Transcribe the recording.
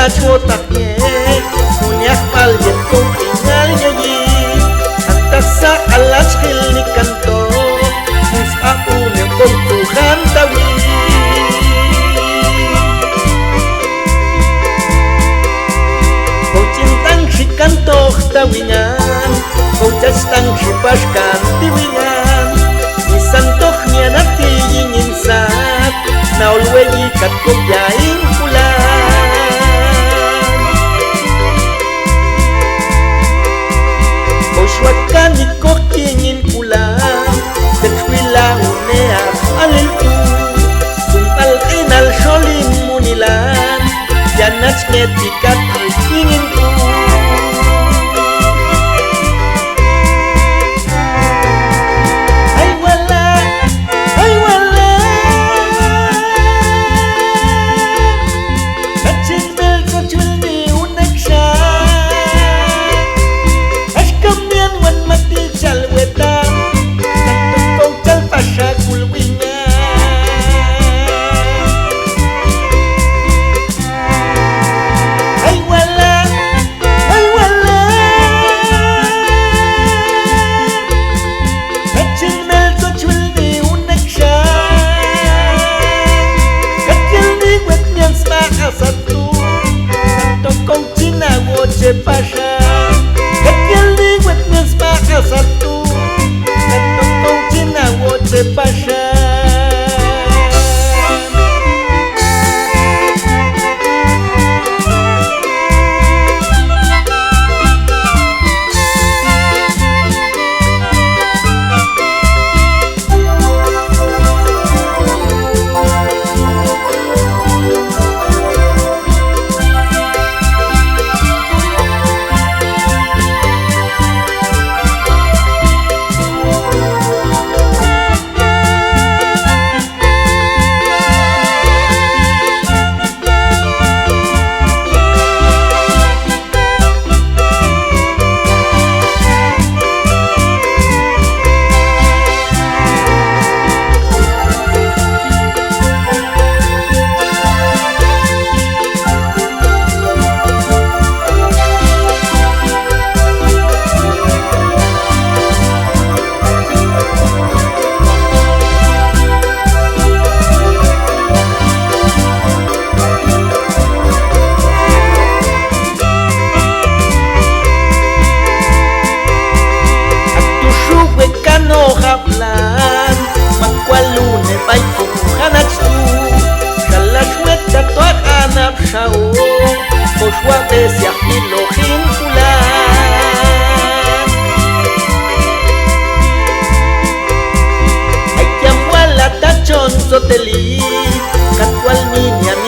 otaknya punya paljet kong tinggal nyanyi atas alas ni kanto mus aku nekong Tuhan tawi kau cintang si kanto tawingan kau castang si paskan tiwingan isantohnya nanti ingin saat naul wengi kat kong jaing pulang Suatkan ikut ingin pulang Terwilang uneak alilku Suntal inal solim munilan Janat ngetikat ingin ku Hai wala Kacin bel kocul ni unek mati cal wetan Tentu kau cal pasha kulwingan Hai wala Kacil mel kocul ni unek syah Kacil ni wet nyang smaha satu Tentu kau cina woce pasha Kacil ni wet nyang smaha satu Tentu kau cina woce pasha Haplan Magwalune bay puhanat su Kalas weta tuak anap sao Poswate siak ilohin pulan Ayam wala tachon soteli Katwal minyan